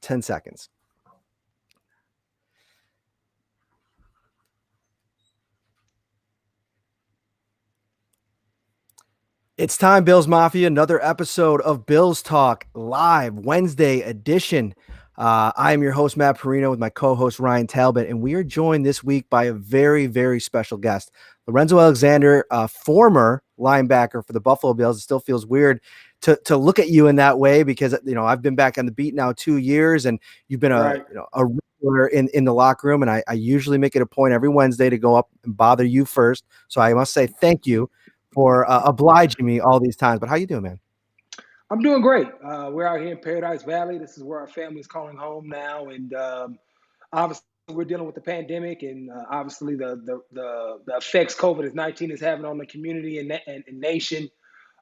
10 seconds. It's time, Bills Mafia, another episode of Bills Talk live, Wednesday edition. I am your host, Matt Parrino, with my co-host, Ryan Talbot, and we are joined this week by a very, very special guest, Lorenzo Alexander, former linebacker for the Buffalo Bills. It still feels weird to look at you in that way because, I've been back on the beat now 2 years, and you've been a regular in the locker room, and I usually make it a point every Wednesday to go up and bother you first. So I must say thank you for obliging me all these times. But how you doing, man? I'm doing great. We're out here in Paradise Valley. This is where our family is calling home now, and obviously we're dealing with the pandemic, and obviously the effects COVID-19 is having on the community and nation.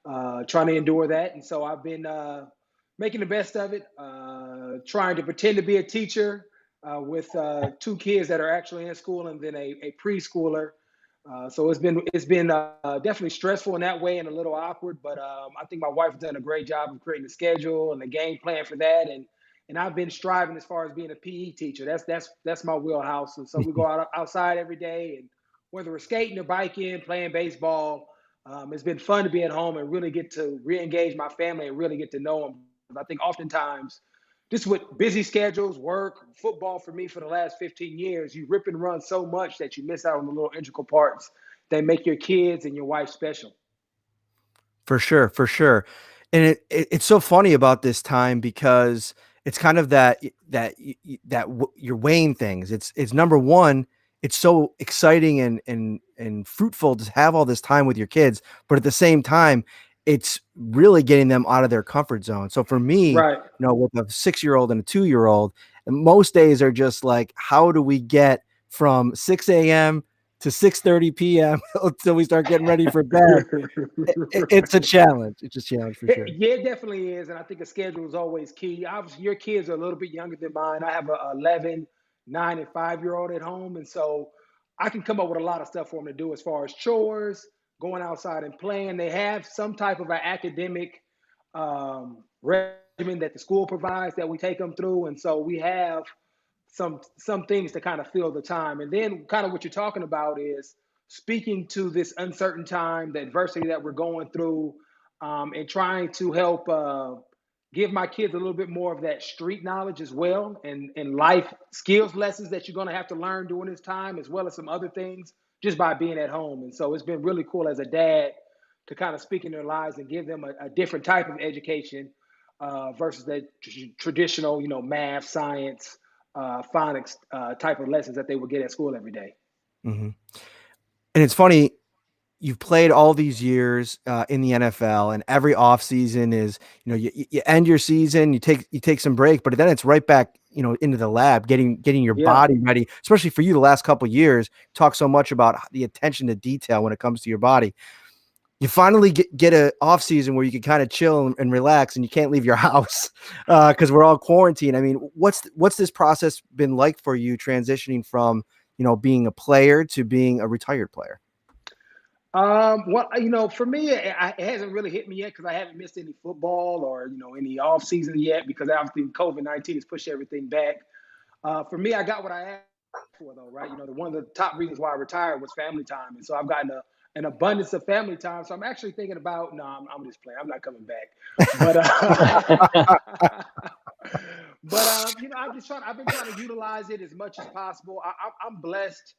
Trying to endure that, and so I've been making the best of it. Trying to pretend to be a teacher with 2 kids that are actually in school, and then a preschooler. So it's been definitely stressful in that way and a little awkward, but I think my wife has done a great job of creating the schedule and the game plan for that, and I've been striving as far as being a PE teacher. That's my wheelhouse, and so we go outside every day, and whether we're skating or biking, playing baseball, it's been fun to be at home and really get to re-engage my family and really get to know them. I think oftentimes, just with busy schedules, work, football for me for the last 15 years, you rip and run so much that you miss out on the little integral parts that make your kids and your wife special. For sure, for sure. And it's so funny about this time because it's kind of you're weighing things. It's number one, it's so exciting and fruitful to have all this time with your kids, but at the same time, it's really getting them out of their comfort zone. So for me, Right. with a 6-year-old and a 2-year-old, most days are just like, how do we get from 6 a.m. to 6:30 p.m. until we start getting ready for bed? It's a challenge. It's a challenge for sure. Yeah, it definitely is. And I think a schedule is always key. Obviously, your kids are a little bit younger than mine. I have a 11, 9, and 5-year-old at home. And so I can come up with a lot of stuff for them to do as far as chores, going outside and playing. They have some type of an academic regimen that the school provides that we take them through. And so we have some things to kind of fill the time. And then kind of what you're talking about is speaking to this uncertain time, the adversity that we're going through, and trying to help give my kids a little bit more of that street knowledge as well, and life skills lessons that you're going to have to learn during this time, as well as some other things just by being at home. And so it's been really cool as a dad to kind of speak in their lives and give them a different type of education versus the traditional, math, science, phonics type of lessons that they would get at school every day. Mm-hmm. And it's funny, you've played all these years in the NFL, and every offseason is, you end your season, you take some break, but then it's right back, into the lab, getting your body ready, especially for you the last couple of years. Talk so much about the attention to detail when it comes to your body. You finally get a off season where you can kind of chill and relax, and you can't leave your house because we're all quarantined. I mean, what's this process been like for you, transitioning from, being a player to being a retired player? Well, for me, it hasn't really hit me yet because I haven't missed any football or, any off season yet, because obviously COVID-19 has pushed everything back. For me, I got what I asked for, though, right? One of the top reasons why I retired was family time. And so I've gotten an abundance of family time. So I'm actually thinking about, no, I'm just playing. I'm not coming back. But I've been trying to utilize it as much as possible. I'm blessed.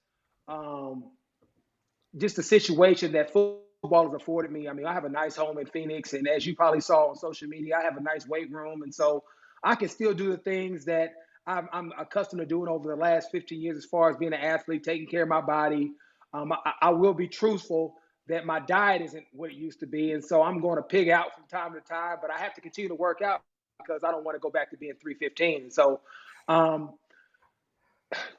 Just the situation that football has afforded me. I mean, I have a nice home in Phoenix, and as you probably saw on social media, I have a nice weight room. And so I can still do the things that I'm accustomed to doing over the last 15 years as far as being an athlete, taking care of my body. I will be truthful that my diet isn't what it used to be. And so I'm going to pig out from time to time, but I have to continue to work out because I don't want to go back to being 315. And so,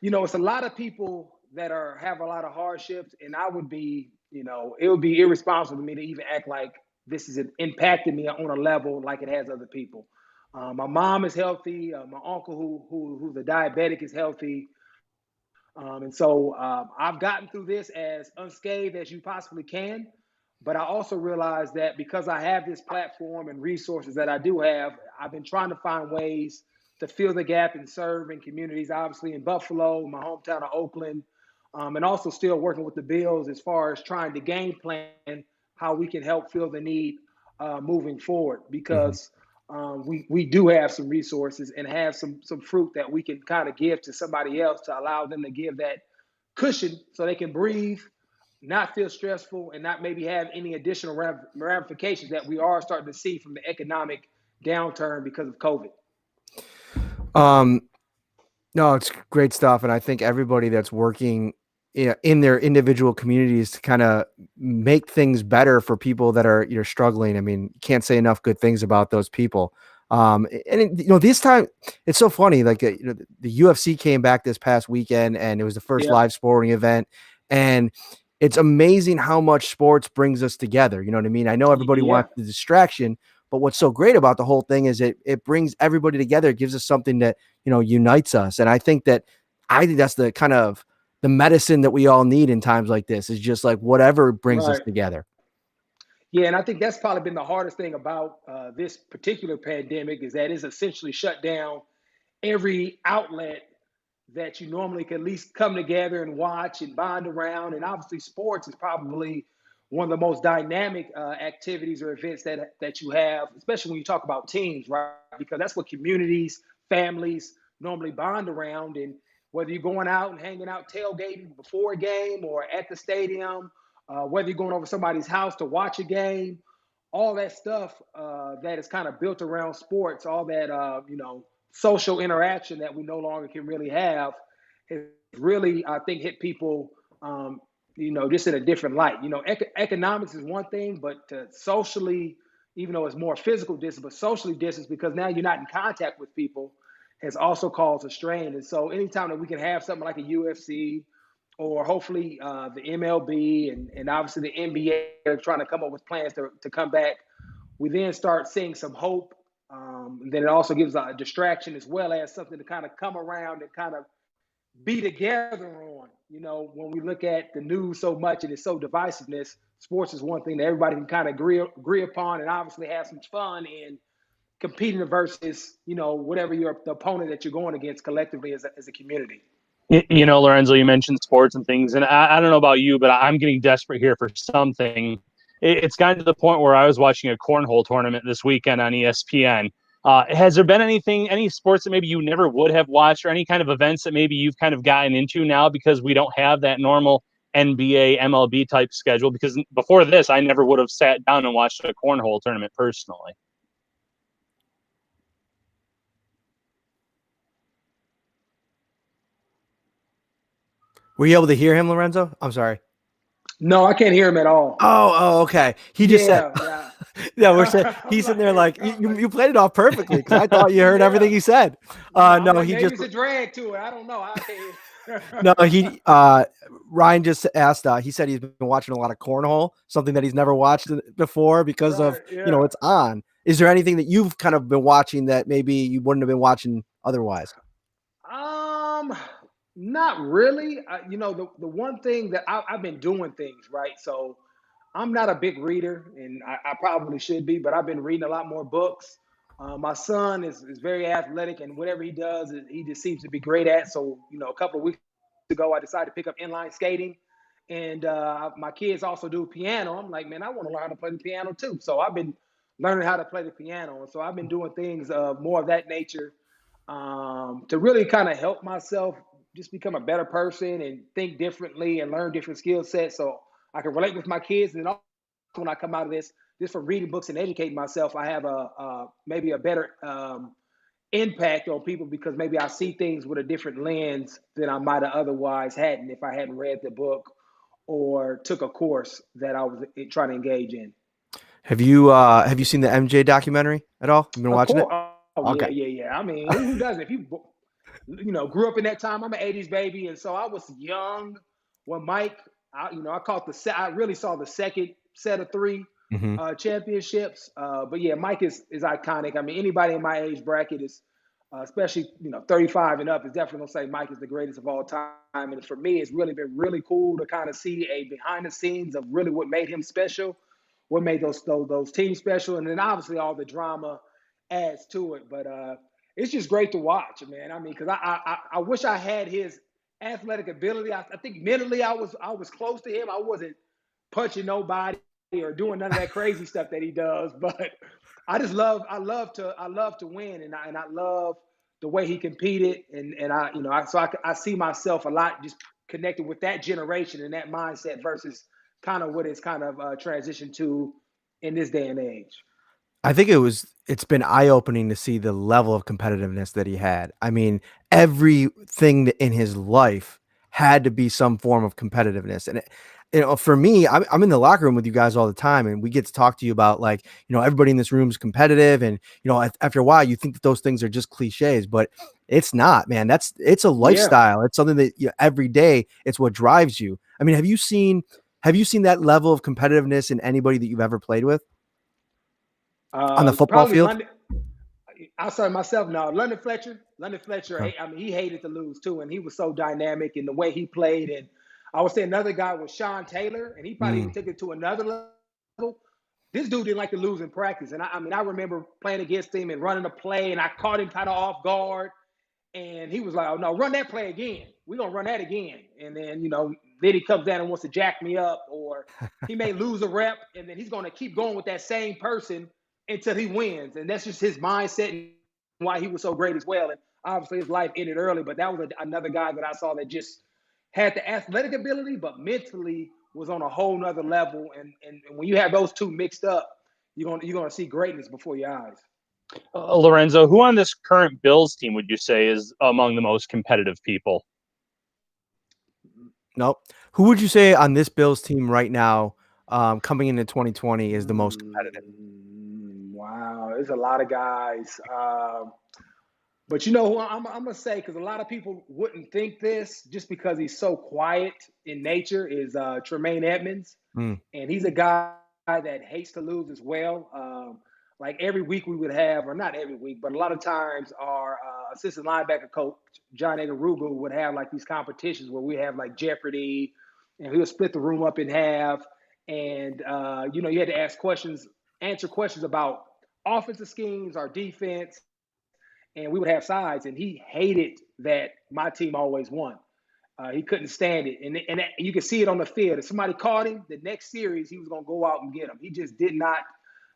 it's a lot of people that have a lot of hardships, and I would be, it would be irresponsible of me to even act like this is impacting me on a level like it has other people. My mom is healthy. My uncle, who's a diabetic, is healthy. And so I've gotten through this as unscathed as you possibly can. But I also realize that because I have this platform and resources that I do have, I've been trying to find ways to fill the gap and serve in communities, obviously in Buffalo, my hometown of Oakland, and also still working with the Bills as far as trying to game plan how we can help fill the need moving forward, Mhm. because we do have some resources and have some fruit that we can kind of give to somebody else to allow them to give that cushion so they can breathe, not feel stressful, and not maybe have any additional ramifications that we are starting to see from the economic downturn because of COVID. Um, no, it's great stuff, and I think everybody that's working in their individual communities to kind of make things better for people that are struggling. I mean, can't say enough good things about those people. This time it's so funny. Like the UFC came back this past weekend, and it was the first Yeah, live sporting event, and it's amazing how much sports brings us together. You know what I mean? I know everybody yeah, wants the distraction, but what's so great about the whole thing is it brings everybody together. It gives us something that unites us. And I think that's the kind of the medicine that we all need in times like this, is just like whatever brings us right. together. Yeah, and I think that's probably been the hardest thing about this particular pandemic, is that it's essentially shut down every outlet that you normally can at least come together and watch and bond around. And obviously, sports is probably one of the most dynamic activities or events that you have, especially when you talk about teams, right? Because that's what communities, families normally bond around. And whether you're going out and hanging out, tailgating before a game or at the stadium, whether you're going over somebody's house to watch a game, all that stuff that is kind of built around sports, all that social interaction that we no longer can really have, has really, I think, hit people, just in a different light. Economics is one thing, but socially, even though it's more physical distance, but socially distance, because now you're not in contact with people, has also caused a strain. And so anytime that we can have something like a UFC, or hopefully the MLB and obviously the NBA are trying to come up with plans to come back, we then start seeing some hope. Then it also gives a distraction as well as something to kind of come around and kind of be together on. When we look at the news so much and it's so divisiveness, sports is one thing that everybody can kind of agree upon, and obviously have some fun in competing versus whatever the opponent that you're going against collectively as a community. Lorenzo, you mentioned sports and things, and I don't know about you, but I'm getting desperate here for something. It's gotten to the point where I was watching a cornhole tournament this weekend on ESPN. Has there been any sports that maybe you never would have watched, or any kind of events that maybe you've kind of gotten into now because we don't have that normal NBA, MLB type schedule? Because before this, I never would have sat down and watched a cornhole tournament personally. Were you able to hear him, Lorenzo? I'm sorry. No, I can't hear him at all. Oh, okay. He just said, Yeah, yeah. yeah, I'm he's sitting there like, like, you played it off perfectly, because I thought you heard everything yeah. he said. I'm No, like, he maybe just, it's a drag to it. I don't know. I can't. no, Ryan just asked, he said he's been watching a lot of cornhole, something that he's never watched before because of, Right. Yeah. it's on. Is there anything that you've kind of been watching that maybe you wouldn't have been watching otherwise? Um, Not really. The one thing that I've been doing things right. So I'm not a big reader, and I probably should be, but I've been reading a lot more books. My son is very athletic, and whatever he does, he just seems to be great at. So, a couple of weeks ago, I decided to pick up inline skating, and my kids also do piano. I'm like, man, I want to learn how to play the piano too. So I've been learning how to play the piano, and so I've been doing things more of that nature, to really kind of help myself just become a better person and think differently and learn different skill sets, so I can relate with my kids. And also, when I come out of this, just from reading books and educating myself, I have a maybe a better impact on people, because maybe I see things with a different lens than I might have otherwise hadn't if I hadn't read the book or took a course that I was trying to engage in. Have you seen the MJ documentary at all? You been Of watching it? course. Oh, yeah, Okay. yeah, yeah. I mean, who doesn't? If you grew up in that time. I'm an '80s baby, and so I was young when Mike. I caught I really saw the second set of three Hmm. championships. But yeah, Mike is iconic. I mean, anybody in my age bracket is, especially 35 and up, is definitely gonna say Mike is the greatest of all time. And for me, it's really been really cool to kind of see a behind the scenes of really what made him special, what made those teams special, and then obviously all the drama adds to it. But it's just great to watch, man. I mean, because I wish I had his athletic ability. I think mentally I was close to him. I wasn't punching nobody or doing none of that crazy stuff that he does, but I love to win, and I love the way he competed, and I see myself a lot just connected with that generation and that mindset versus kind of what it's kind of transitioned to in this day and age. I think it's been eye-opening to see the level of competitiveness that he had. I mean, everything in his life had to be some form of competitiveness. And for me, I'm in the locker room with you guys all the time, and we get to talk to you about, like, everybody in this room is competitive, and after a while you think that those things are just cliches, but it's not, man. It's a Yeah. lifestyle. It's something that every day it's what drives you. I mean, have you seen that level of competitiveness in anybody that you've ever played with on the football Probably field? London. Outside myself, now London Fletcher. London Fletcher. Okay. I mean, he hated to lose too, and he was so dynamic in the way he played. And I would say another guy was Sean Taylor, and he probably even Mm. took it to another level. This dude didn't like to lose in practice, and I mean, I remember playing against him and running a play, and I caught him kind of off guard, and he was like, "Oh no, run that play again. We're gonna run that again." And then then he comes down and wants to jack me up, or he may lose a rep, and then he's gonna keep going with that same person until he wins. And that's just his mindset and why he was so great as well. And obviously his life ended early, but that was another guy that I saw that just had the athletic ability, but mentally was on a whole nother level. And when you have those two mixed up, you're gonna see greatness before your eyes. Lorenzo, who on this current Bills team would you say is among the most competitive people? Nope. Who would you say on this Bills team right now, coming into 2020, is the most competitive? Wow, there's a lot of guys. But you know who I'm gonna say, because a lot of people wouldn't think this just because he's so quiet in nature, is Tremaine Edmonds, Mm. and he's a guy that hates to lose as well. Like every week we would have, or not every week, but a lot of times our assistant linebacker coach John Agaruba would have like these competitions where we have like Jeopardy, and he'll split the room up in half, and you had to answer questions about offensive schemes, our defense, and we would have sides, and he hated that my team always won. He couldn't stand it, and you could see it on the field. If somebody caught him, the next series he was going to go out and get him. He just did not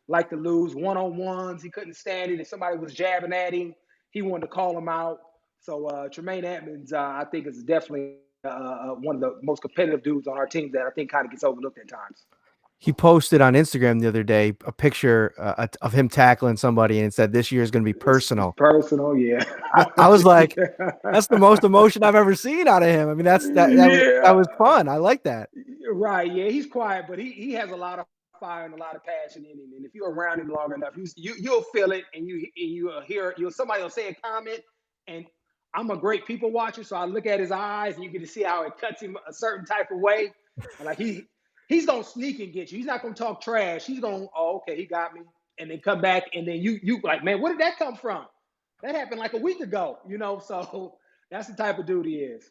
like to lose one-on-ones. He couldn't stand it. If somebody was jabbing at him, he wanted to call him out. So Tremaine Edmonds, I think, is definitely one of the most competitive dudes on our team that I think kind of gets overlooked at times. He posted on Instagram the other day a picture of him tackling somebody, and it said, "This year is going to be It's personal." personal, yeah. I was like, Yeah. that's the most emotion I've ever seen out of him. I mean, that was Yeah. fun. I like that. Right. Yeah, he's quiet, but he has a lot of fire and a lot of passion in him. And if you're around him long enough, you'll feel it, and you'll hear somebody will say a comment, and I'm a great people watcher, so I look at his eyes, and you get to see how it cuts him a certain type of way. And like he's gonna sneak and get you. He's not gonna talk trash. He's gonna, oh, okay, he got me, and then come back, and then you like, man, where did that come from? That happened like a week ago. So that's the type of dude he is.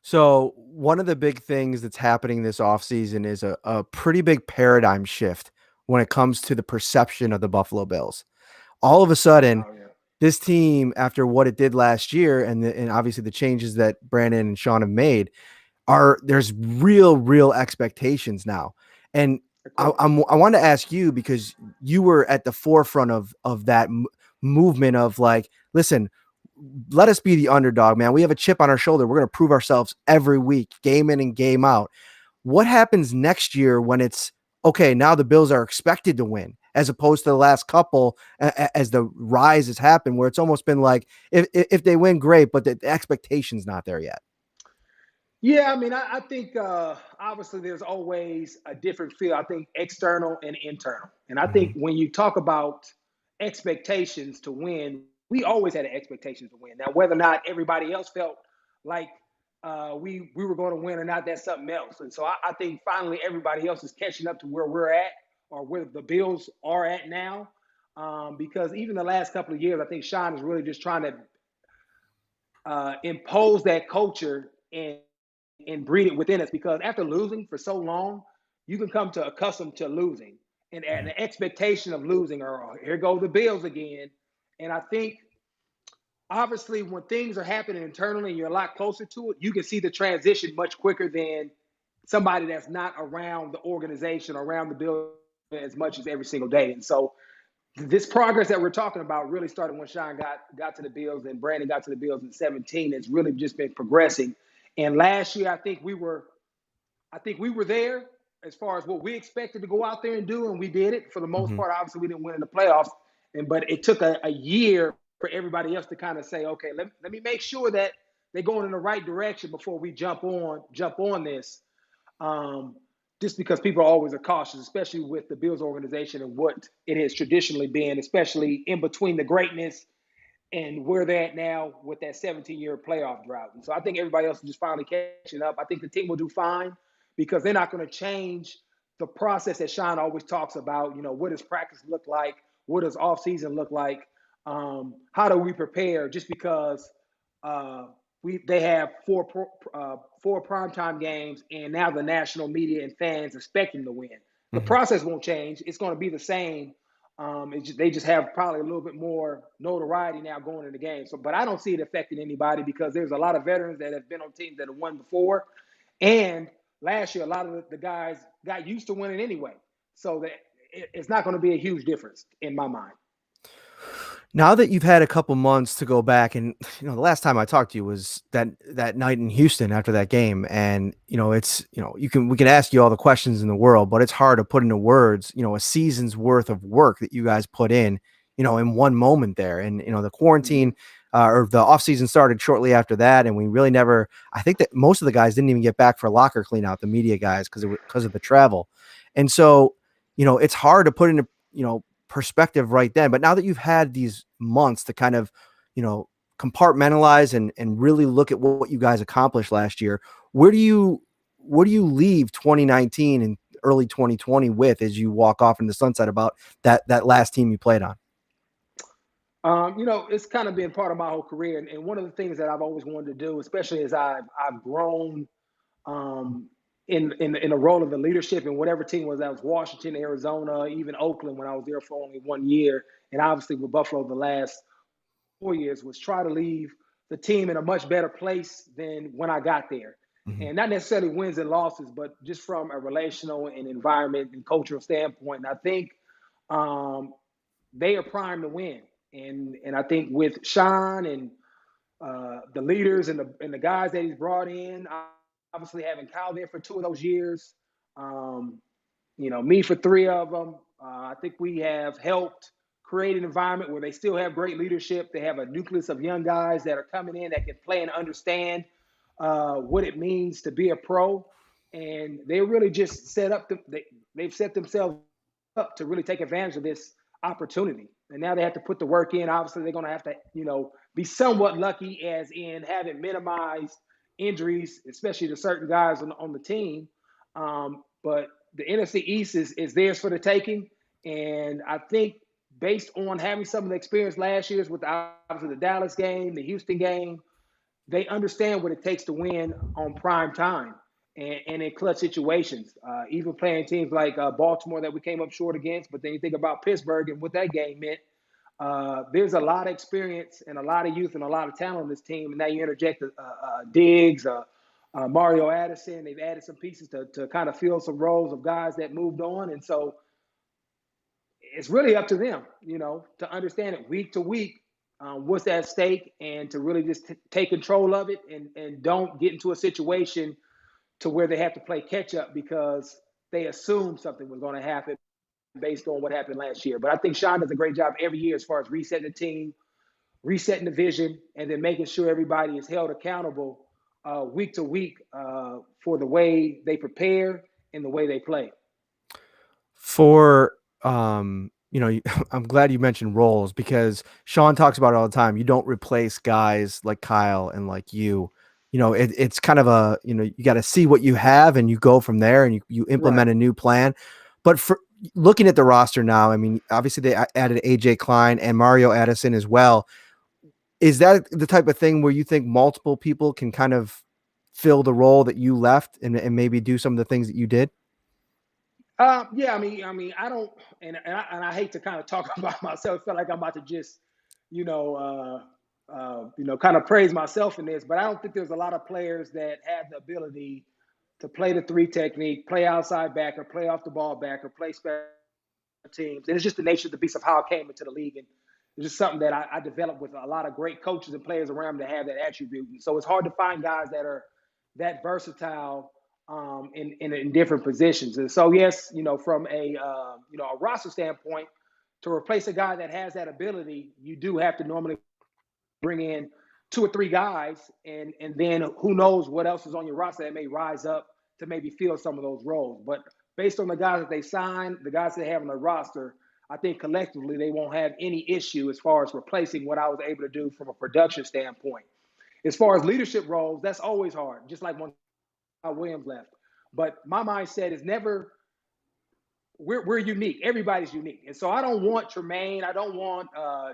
So one of the big things that's happening this offseason is a pretty big paradigm shift when it comes to the perception of the Buffalo Bills. All of a sudden, Oh yeah. this team, after what it did last year, and obviously the changes that Brandon and Sean have made, there's real expectations now. And Of I, course. I want to ask you, because you were at the forefront of that movement of, like, listen, let us be the underdog, man. We have a chip on our shoulder. We're going to prove ourselves every week, game in and game out. What happens next year when it's okay? Now the Bills are expected to win, as opposed to the last couple, as the rise has happened, where it's almost been like, if they win, great, but the expectation's not there yet. Yeah, I mean, I think obviously there's always a different feel. I think external and internal. And I think Mhm. when you talk about expectations to win, we always had an expectation to win. Now, whether or not everybody else felt like we were going to win or not, that's something else. And so I think finally everybody else is catching up to where we're at, or where the Bills are at now. Because even the last couple of years, I think Sean is really just trying to impose that culture and breed it within us, because after losing for so long, you can come to accustomed to losing and Mhm. the expectation of losing, or here go the Bills again. And I think obviously when things are happening internally and you're a lot closer to it, you can see the transition much quicker than somebody that's not around the organization, around the building as much as every single day. And so this progress that we're talking about really started when Sean got to the Bills and Brandon got to the Bills in 17. It's really just been progressing. And last year, I think we were there as far as what we expected to go out there and do, and we did it for the most part. Obviously, we didn't win in the playoffs, but it took a year for everybody else to kind of say, okay, let me make sure that they're going in the right direction before we jump on this. Just because people always are cautious, especially with the Bills organization and what it has traditionally been, especially in between the greatness and where they're at now with that 17-year playoff drought. And so I think everybody else is just finally catching up. I think the team will do fine because they're not going to change the process that Sean always talks about. What does practice look like? What does offseason look like? How do we prepare? Just because they have four primetime games, and now the national media and fans expect them to win. The process won't change. It's going to be the same. They just have probably a little bit more notoriety now going into the game. But I don't see it affecting anybody because there's a lot of veterans that have been on teams that have won before. And last year, a lot of the guys got used to winning anyway. So that it's not going to be a huge difference in my mind. Now that you've had a couple months to go back, and the last time I talked to you was that night in Houston after that game, and we can ask you all the questions in the world, but it's hard to put into words, a season's worth of work that you guys put in one moment there, and the quarantine or the offseason started shortly after that, and we really never. I think that most of the guys didn't even get back for locker clean out, the media guys, because of the travel, and so it's hard to put into perspective right then. But now that you've had these months to kind of, compartmentalize and really look at what you guys accomplished last year, where do you leave 2019 and early 2020 with as you walk off in the sunset about that last team you played on? It's kind of been part of my whole career. And one of the things that I've always wanted to do, especially as I've grown in the role of the leadership in whatever team was. That was Washington, Arizona, even Oakland when I was there for only 1 year, and obviously with Buffalo the last 4 years, was try to leave the team in a much better place than when I got there. And not necessarily wins and losses, but just from a relational and environment and cultural standpoint. And I think they are primed to win. And I think with Sean and the leaders and the guys that he's brought in, obviously having Kyle there for 2 of those years, me for 3 of them. I think we have helped create an environment where they still have great leadership. They have a nucleus of young guys that are coming in that can play and understand what it means to be a pro. And they really just they've set themselves up to really take advantage of this opportunity. And now they have to put the work in. Obviously, they're going to have to, be somewhat lucky as in having minimized injuries, especially to certain guys on the team. But the NFC East is theirs for the taking. And I think based on having some of the experience last year's with obviously the Dallas game, the Houston game, they understand what it takes to win on prime time and in clutch situations. Even playing teams like Baltimore that we came up short against, but then you think about Pittsburgh and what that game meant. There's a lot of experience and a lot of youth and a lot of talent on this team. And now you interject Diggs, Mario Addison. They've added some pieces to kind of fill some roles of guys that moved on. And so it's really up to them, to understand it week to week, what's at stake, and to really just take control of it and don't get into a situation to where they have to play catch up because they assumed something was going to happen based on what happened last year. But I think Sean does a great job every year as far as resetting the team, resetting the vision, and then making sure everybody is held accountable week to week for the way they prepare and the way they play. For I'm glad you mentioned roles because Sean talks about it all the time. You don't replace guys like Kyle and like you. It's kind of you got to see what you have and you go from there and you implement a new plan. But for looking at the roster now, I mean, obviously they added AJ Klein and Mario Addison as well. Is that the type of thing where you think multiple people can kind of fill the role that you left and maybe do some of the things that you did? Yeah, I mean, I don't, and I hate to kind of talk about myself. I feel like I'm about to just, kind of praise myself in this, but I don't think there's a lot of players that have the ability to play the three technique, play outside backer, play off the ball backer, play special teams. And it's just the nature of the beast of how I came into the league. And it's just something that I developed with a lot of great coaches and players around me that have that attribute. And so it's hard to find guys that are that versatile in different positions. And so, yes, from a roster standpoint, to replace a guy that has that ability, you do have to normally bring in 2 or 3 guys, and then who knows what else is on your roster that may rise up to maybe fill some of those roles. But based on the guys that they signed, the guys they have on their roster, I think collectively they won't have any issue as far as replacing what I was able to do from a production standpoint. As far as leadership roles, that's always hard, just like when Williams left. But my mindset is never we're unique. Everybody's unique. And so I don't want Tremaine. I don't want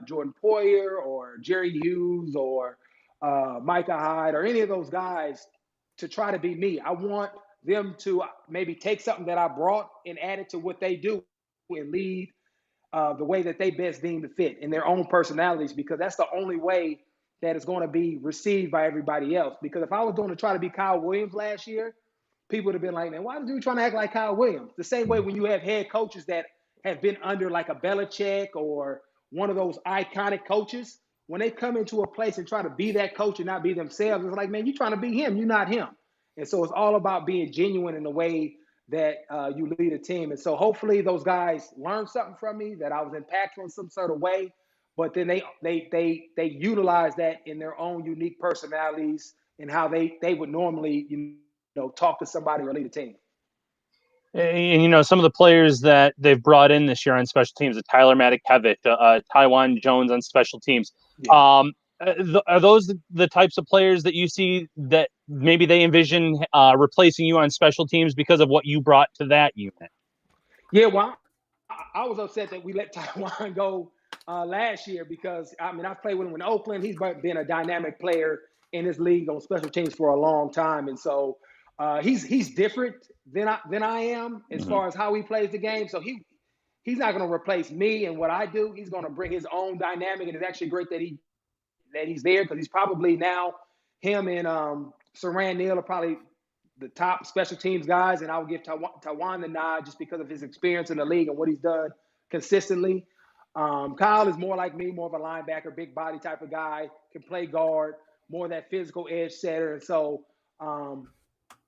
Jordan Poyer or Jerry Hughes or Micah Hyde or any of those guys to try to be me. I want them to maybe take something that I brought and add it to what they do and lead the way that they best deem to fit in their own personalities, because that's the only way that it's going to be received by everybody else. Because if I was going to try to be Kyle Williams last year, people would have been like, man, why are you trying to act like Kyle Williams? The same way when you have head coaches that have been under like a Belichick or one of those iconic coaches, when they come into a place and try to be that coach and not be themselves, it's like, man, you're trying to be him. You're not him. And so it's all about being genuine in the way that you lead a team. And so hopefully those guys learned something from me, that I was impactful in some sort of way, but then they utilize that in their own unique personalities and how they would normally, talk to somebody or lead a team. And, some of the players that they've brought in this year on special teams, Tyler Matakevich, Taiwan Jones on special teams. Yeah. Are those the types of players that you see that maybe they envision replacing you on special teams because of what you brought to that unit? Yeah, well, I was upset that we let Taiwan go last year because, I played with him in Oakland. He's been a dynamic player in this league on special teams for a long time. And so he's different than I am as far as how he plays the game. So he's not going to replace me and what I do. He's going to bring his own dynamic, and it's actually great that he's there, because he's probably now, him and Saran Neal are probably the top special teams guys, and I would give Taiwan the nod just because of his experience in the league and what he's done consistently. Kyle is more like me, more of a linebacker, big body type of guy, can play guard, more of that physical edge setter. And so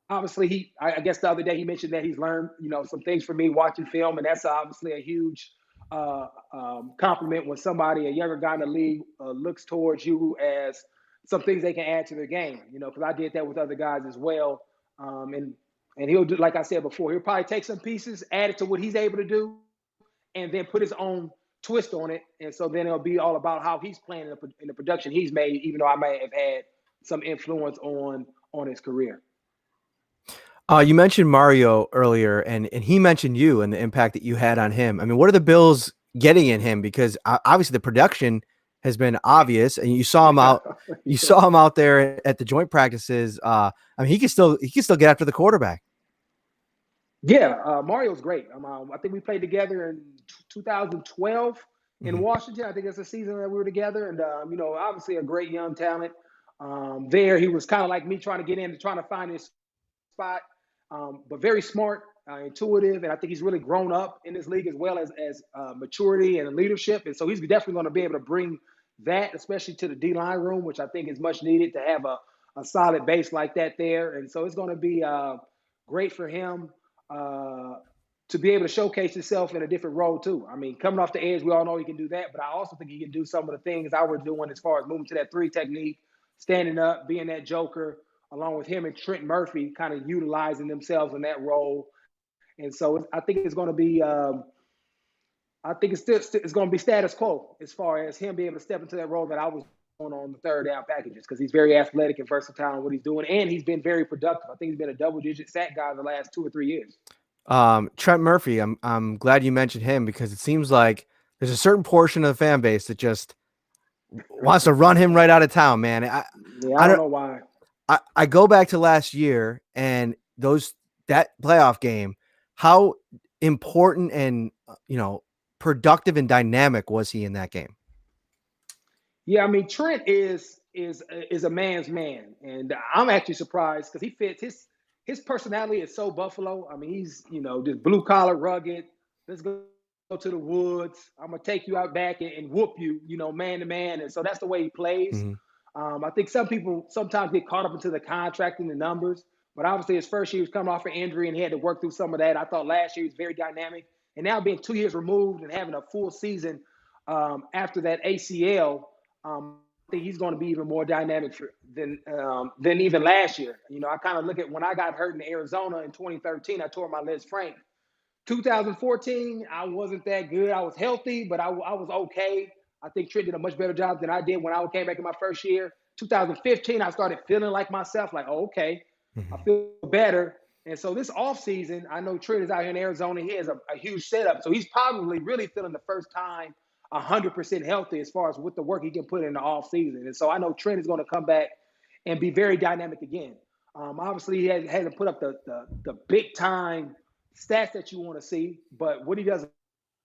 obviously I guess the other day he mentioned that he's learned, some things from me watching film, and that's obviously a huge compliment when somebody, a younger guy in the league, looks towards you as some things they can add to their game, because I did that with other guys as well. And he'll do, like I said before, he'll probably take some pieces, add it to what he's able to do, and then put his own twist on it. And so then it'll be all about how he's playing in the production he's made, even though I may have had some influence on his career. You mentioned Mario earlier, and he mentioned you and the impact that you had on him. What are the Bills getting in him? Because obviously the production has been obvious, and you saw him out. You saw him out there at the joint practices. He can still get after the quarterback. Yeah, Mario's great. I think we played together in 2012 in Washington. I think that's the season that we were together, and obviously a great young talent. There, he was kind of like me, trying to get in, trying to find his spot. But very smart, intuitive, and I think he's really grown up in this league as well as maturity and leadership. And so he's definitely going to be able to bring that, especially to the D-line room, which I think is much needed to have a solid base like that there. And so it's going to be great for him to be able to showcase himself in a different role too. Coming off the edge, we all know he can do that, but I also think he can do some of the things I was doing as far as moving to that 3 technique, standing up, being that joker, along with him and Trent Murphy kind of utilizing themselves in that role. And so I think it's going to be it's going to be status quo as far as him being able to step into that role that I was on the third down packages, because he's very athletic and versatile in what he's doing, and he's been very productive. I think he's been a double-digit sack guy the last 2 or 3 years. Trent Murphy, I'm glad you mentioned him, because it seems like there's a certain portion of the fan base that just wants to run him right out of town, man. I don't know why. I go back to last year and that playoff game. How important and productive and dynamic was he in that game? Yeah, I mean Trent is a man's man, and I'm actually surprised because he fits his personality is so Buffalo. I mean, he's just blue collar, rugged. Let's go to the woods. I'm gonna take you out back and whoop you, man to man, and so that's the way he plays. Mm-hmm. I think some people sometimes get caught up into the contract and the numbers, but obviously his first year he was coming off an injury and he had to work through some of that. I thought last year he was very dynamic, and now being 2 years removed and having a full season after that ACL. I think he's going to be even more dynamic than even last year. I kind of look at when I got hurt in Arizona in 2013. I tore my Les Frank. 2014, I wasn't that good. I was healthy, but I was okay. I think Trent did a much better job than I did when I came back in my first year. 2015, I started feeling like myself, like, oh, okay, I Mm-hmm. feel better. And so this offseason, I know Trent is out here in Arizona. He has a huge setup. So he's probably really feeling the first time 100% healthy as far as with the work he can put in the offseason. And so I know Trent is going to come back and be very dynamic again. Obviously, he hasn't put up the big time stats that you want to see, but what he does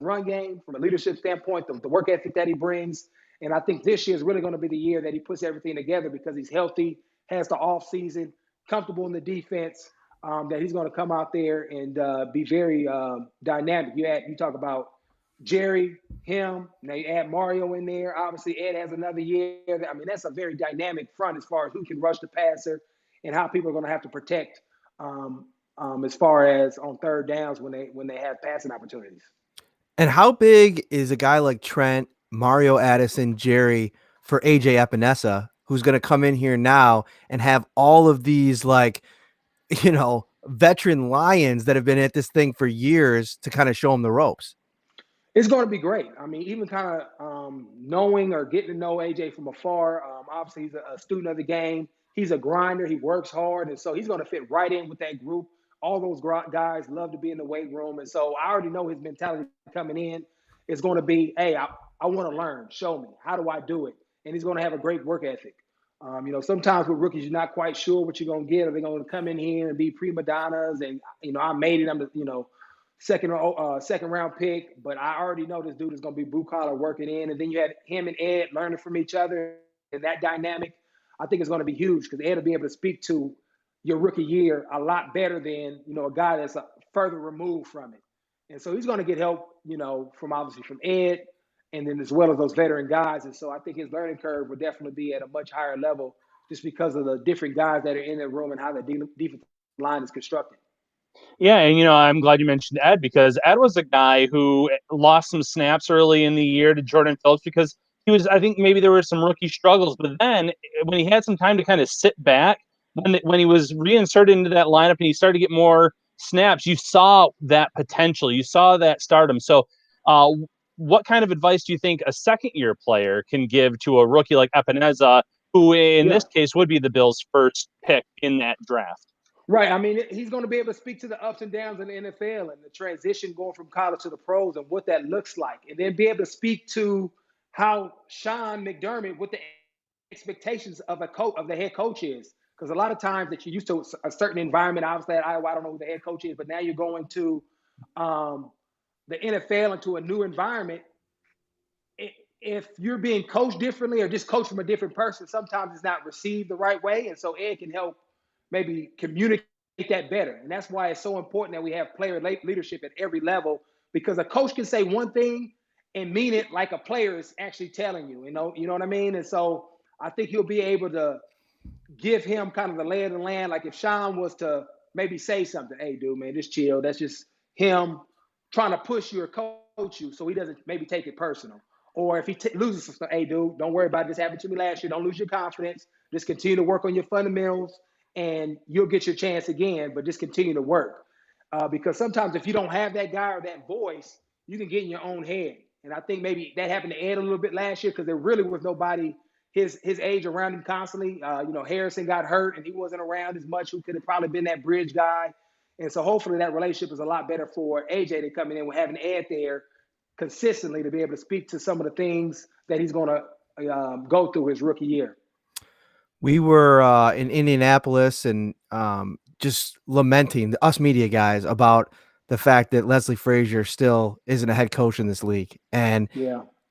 run game from a leadership standpoint, the work ethic that he brings. And I think this year is really going to be the year that he puts everything together because he's healthy, has the off season, comfortable in the defense, that he's going to come out there and be very dynamic. You talk about Jerry, him, now you add Mario in there. Obviously, Ed has another year. I mean, that's a very dynamic front as far as who can rush the passer and how people are going to have to protect as far as on third downs when they have passing opportunities. And how big is a guy like Trent, Mario Addison, Jerry for AJ Epinesa, who's going to come in here now and have all of these veteran lions that have been at this thing for years to kind of show him the ropes? It's going to be great. I mean, even kind of knowing or getting to know AJ from afar. Obviously, he's a student of the game. He's a grinder. He works hard, and so he's going to fit right in with that group. All those guys love to be in the weight room, and so I already know his mentality coming in is going to be, "Hey, I want to learn. Show me. How do I do it?" And he's going to have a great work ethic. Sometimes with rookies, you're not quite sure what you're going to get. Are they going to come in here and be prima donnas? And I made it. I'm the second round pick, but I already know this dude is going to be blue collar working in. And then you had him and Ed learning from each other, and that dynamic, I think, is going to be huge because Ed will be able to speak to your rookie year a lot better than a guy that's further removed from it. And so he's going to get help, from Ed, and then as well as those veteran guys. And so I think his learning curve will definitely be at a much higher level just because of the different guys that are in the room and how the defensive line is constructed. Yeah, and I'm glad you mentioned Ed because Ed was a guy who lost some snaps early in the year to Jordan Phillips because I think maybe there were some rookie struggles, but then when he had some time to kind of sit back, when he was reinserted into that lineup and he started to get more snaps, you saw that potential, you saw that stardom. So, what kind of advice do you think a second-year player can give to a rookie like Epinesa, who in this case would be the Bills' first pick in that draft? Right. I mean, he's going to be able to speak to the ups and downs in the NFL and the transition going from college to the pros and what that looks like. And then be able to speak to how Sean McDermott, what the expectations of the head coach is. Because a lot of times that you're used to a certain environment, obviously at Iowa, I don't know who the head coach is, but now you're going to the NFL into a new environment. If you're being coached differently or just coached from a different person, sometimes it's not received the right way. And so Ed can help maybe communicate that better. And that's why it's so important that we have player leadership at every level, because a coach can say one thing and mean it like a player is actually telling you, you know what I mean? And so I think he'll be able to give him kind of the lay of the land. Like if Sean was to maybe say something, hey, dude, man, just chill. That's just him trying to push you or coach you so he doesn't maybe take it personal. Or if he loses some stuff, hey, dude, don't worry about it. This happened to me last year. Don't lose your confidence. Just continue to work on your fundamentals, and you'll get your chance again, but just continue to work. Because sometimes if you don't have that guy or that voice, you can get in your own head. And I think maybe that happened to Ed a little bit last year because there really was nobody his age around him constantly. Harrison got hurt, and he wasn't around as much, who could have probably been that bridge guy. And so hopefully that relationship is a lot better for AJ to come in with having Ed there consistently to be able to speak to some of the things that he's going to go through his rookie year. We were in Indianapolis and just lamenting, us media guys, about the fact that Leslie Frazier still isn't a head coach in this league. And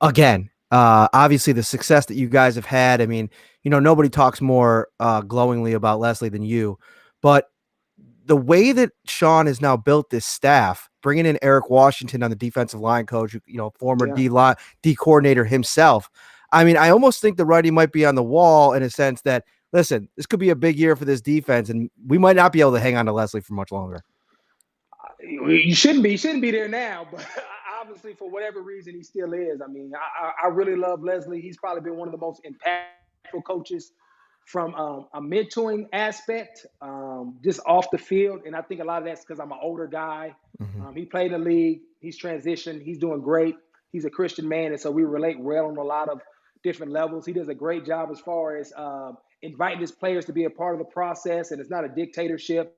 again, Obviously, the success that you guys have had. I mean, nobody talks more glowingly about Leslie than you, but the way that Sean has now built this staff, bringing in Eric Washington on the defensive line coach, former D coordinator himself. I mean, I almost think the writing might be on the wall in a sense that, listen, this could be a big year for this defense, and we might not be able to hang on to Leslie for much longer. You shouldn't be there now, but obviously for whatever reason he still is. I mean, I really love Leslie. He's probably been one of the most impactful coaches from a mentoring aspect, just off the field. And I think a lot of that's because I'm an older guy. Mm-hmm. He played in the league. He's transitioned. He's doing great. He's a Christian man, and so we relate well on a lot of different levels. He does a great job as far as inviting his players to be a part of the process, and it's not a dictatorship.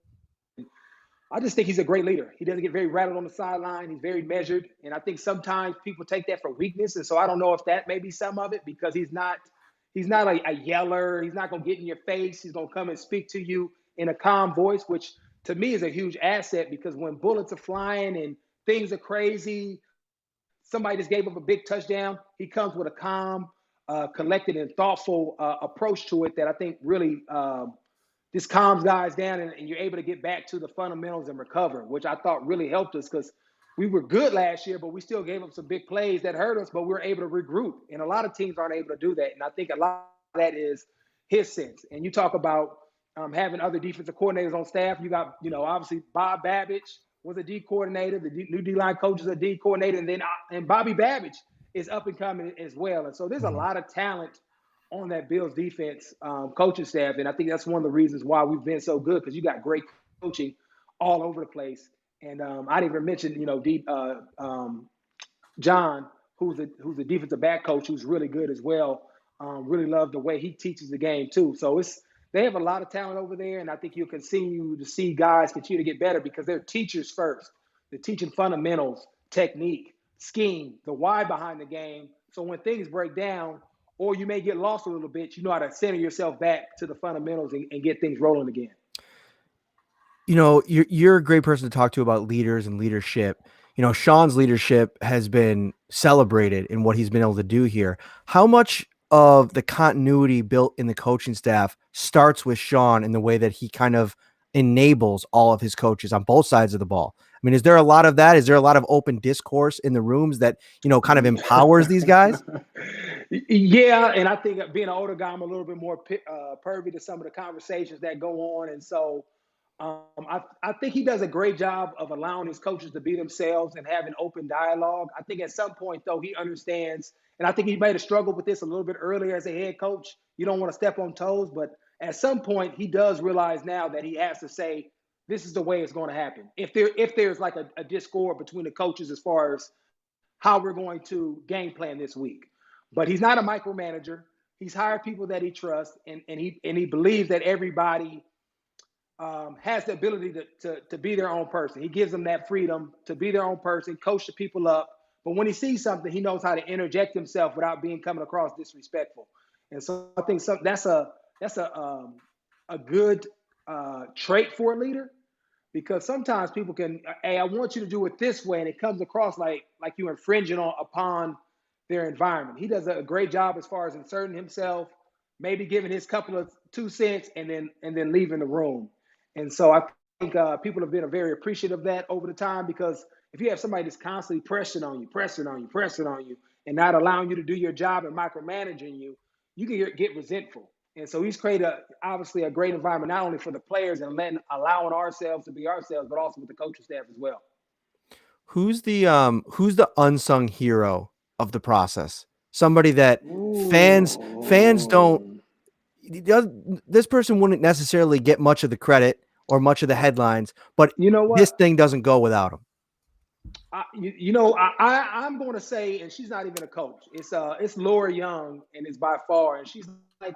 I just think he's a great leader. He doesn't get very rattled on the sideline. He's very measured. And I think sometimes people take that for weakness. And so I don't know if that may be some of it, because he's not a yeller. He's not going to get in your face. He's going to come and speak to you in a calm voice, which to me is a huge asset, because when bullets are flying and things are crazy, somebody just gave up a big touchdown, he comes with a calm, collected and thoughtful approach to it that I think really this calms guys down, and you're able to get back to the fundamentals and recover, which I thought really helped us, because we were good last year, but we still gave up some big plays that hurt us, but we were able to regroup. And a lot of teams aren't able to do that. And I think a lot of that is his sense. And you talk about having other defensive coordinators on staff. You got, obviously Bob Babbage was a D coordinator. The new D-line coach is a D coordinator. And Bobby Babbage is up and coming as well. And so there's a lot of talent on that Bills defense coaching staff. And I think that's one of the reasons why we've been so good, because you got great coaching all over the place. And I didn't even mention, John, who's a defensive back coach, who's really good as well. Really love the way he teaches the game too. So they have a lot of talent over there, and I think you'll continue to see guys continue to get better, because they're teachers first. They're teaching fundamentals, technique, scheme, the why behind the game. So when things break down, or you may get lost a little bit, you know how to center yourself back to the fundamentals and get things rolling again. You're a great person to talk to about leaders and leadership. Sean's leadership has been celebrated in what he's been able to do here. How much of the continuity built in the coaching staff starts with Sean in the way that he kind of enables all of his coaches on both sides of the ball? I mean, is there a lot of that? Is there a lot of open discourse in the rooms that, kind of empowers these guys? Yeah, and I think being an older guy, I'm a little bit more pervy to some of the conversations that go on. And so I think he does a great job of allowing his coaches to be themselves and having open dialogue. I think at some point, though, he understands, and I think he might have struggled with this a little bit earlier as a head coach. You don't want to step on toes, but at some point, he does realize now that he has to say, this is the way it's going to happen. If there's like a discord between the coaches as far as how we're going to game plan this week. But he's not a micromanager. He's hired people that he trusts, and he believes that everybody has the ability to be their own person. He gives them that freedom to be their own person, coach the people up. But when he sees something, he knows how to interject himself without coming across disrespectful. And so I think that's a good trait for a leader, because sometimes people can, hey, I want you to do it this way, and it comes across like you're infringing upon their environment. He does a great job as far as inserting himself, maybe giving his couple of 2 cents, and then leaving the room. And so I think people have been very appreciative of that over the time, because if you have somebody that's constantly pressing on you, and not allowing you to do your job and micromanaging you, you can get resentful. And so he's created obviously a great environment, not only for the players and allowing ourselves to be ourselves, but also with the coaching staff as well. Who's the unsung hero of the process? Somebody that fans don't. This person wouldn't necessarily get much of the credit or much of the headlines, but you know what? This thing doesn't go without him. I'm going to say, and she's not even a coach. It's Laura Young, and it's by far, and she's like